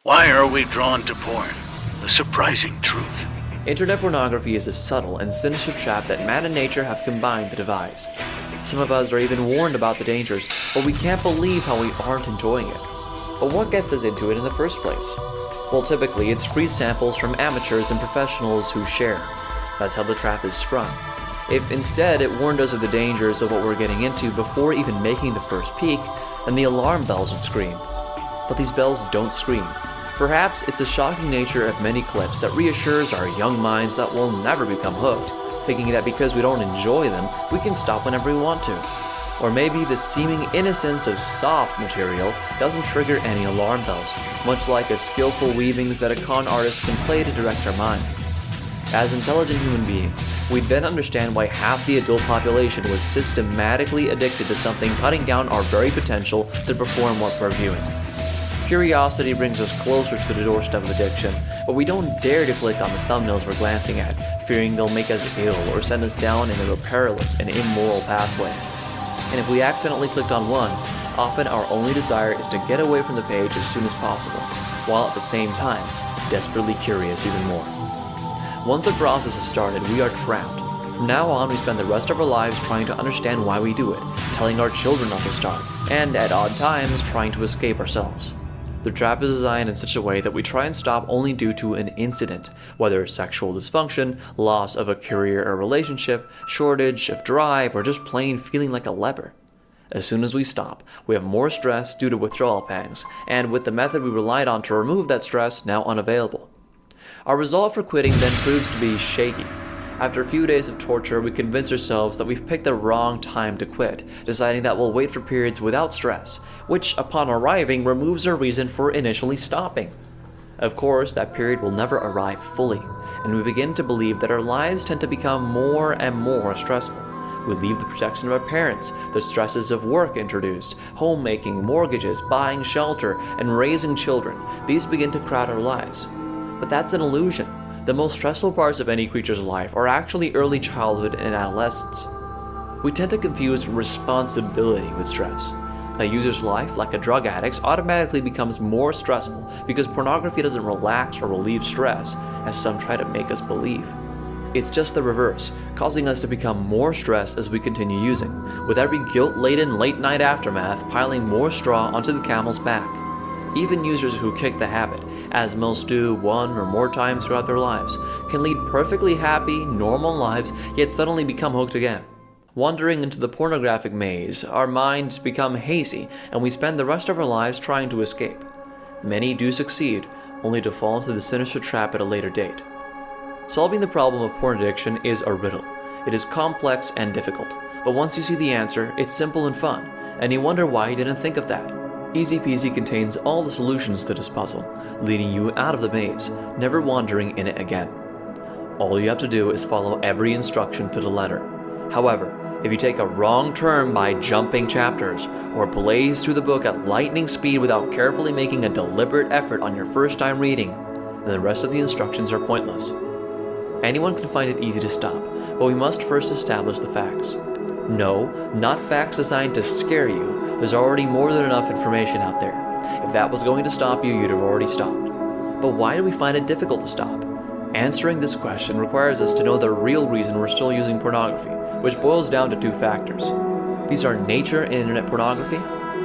Why are we drawn to porn? The surprising truth. Internet pornography is a subtle and sinister trap that man and nature have combined to devise. Some of us are even warned about the dangers, but we can't believe how we aren't enjoying it. But what gets us into it in the first place? Well, typically it's free samples from amateurs and professionals who share. That's how the trap is sprung. If instead it warned us of the dangers of what we're getting into before even making the first peek, then the alarm bells would scream. But these bells don't scream. Perhaps it's the shocking nature of many clips that reassures our young minds that we'll never become hooked, thinking that because we don't enjoy them, we can stop whenever we want to. Or maybe the seeming innocence of soft material doesn't trigger any alarm bells, much like a skillful weavings that a con artist can play to direct our mind. As intelligent human beings, we then understand why half the adult population was systematically addicted to something cutting down our very potential to perform what we're viewing. Curiosity brings us closer to the doorstep of addiction, but we don't dare to click on the thumbnails we're glancing at, fearing they'll make us ill or send us down into a perilous and immoral pathway. And if we accidentally clicked on one, often our only desire is to get away from the page as soon as possible, while at the same time, desperately curious even more. Once the process has started, we are trapped. From now on, we spend the rest of our lives trying to understand why we do it, telling our children not to start, and at odd times, trying to escape ourselves. The trap is designed in such a way that we try and stop only due to an incident, whether sexual dysfunction, loss of a career or relationship, shortage of drive, or just plain feeling like a leper. As soon as we stop, we have more stress due to withdrawal pangs, and with the method we relied on to remove that stress now unavailable. Our resolve for quitting then proves to be shaky. After a few days of torture, we convince ourselves that we've picked the wrong time to quit, deciding that we'll wait for periods without stress, which upon arriving removes our reason for initially stopping. Of course, that period will never arrive fully, and we begin to believe that our lives tend to become more and more stressful. We leave the protection of our parents, the stresses of work introduced, homemaking, mortgages, buying shelter, and raising children. These begin to crowd our lives. But that's an illusion. The most stressful parts of any creature's life are actually early childhood and adolescence. We tend to confuse responsibility with stress. A user's life, like a drug addict's, automatically becomes more stressful because pornography doesn't relax or relieve stress, as some try to make us believe. It's just the reverse, causing us to become more stressed as we continue using, with every guilt-laden late-night aftermath piling more straw onto the camel's back. Even users who kick the habit, as most do one or more times throughout their lives, can lead perfectly happy, normal lives, yet suddenly become hooked again. Wandering into the pornographic maze, our minds become hazy, and we spend the rest of our lives trying to escape. Many do succeed, only to fall into the sinister trap at a later date. Solving the problem of porn addiction is a riddle. It is complex and difficult, but once you see the answer, it's simple and fun, and you wonder why you didn't think of that. Easy Peasy contains all the solutions to this puzzle, leading you out of the maze, never wandering in it again. All you have to do is follow every instruction to the letter. However, if you take a wrong turn by jumping chapters, or blaze through the book at lightning speed without carefully making a deliberate effort on your first time reading, then the rest of the instructions are pointless. Anyone can find it easy to stop, but we must first establish the facts. No, not facts designed to scare you. There's already more than enough information out there. If that was going to stop you, you'd have already stopped. But why do we find it difficult to stop? Answering this question requires us to know the real reason we're still using pornography, which boils down to two factors. These are nature in internet pornography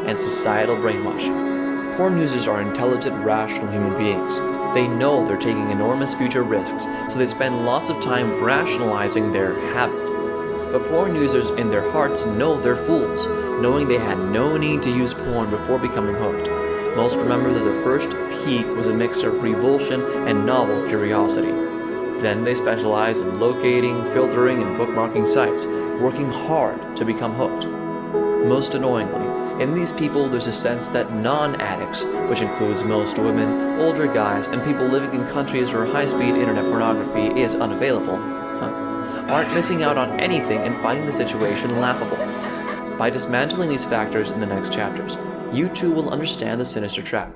and societal brainwashing. Porn users are intelligent, rational human beings. They know they're taking enormous future risks, so they spend lots of time rationalizing their habit. But porn users in their hearts know they're fools, knowing they had no need to use porn before becoming hooked. Most remember that their first peak was a mix of revulsion and novel curiosity. Then they specialize in locating, filtering, and bookmarking sites, working hard to become hooked. Most annoyingly, in these people there's a sense that non-addicts, which includes most women, older guys, and people living in countries where high-speed internet pornography is unavailable, aren't missing out on anything and finding the situation laughable. By dismantling these factors in the next chapters, you too will understand the sinister trap.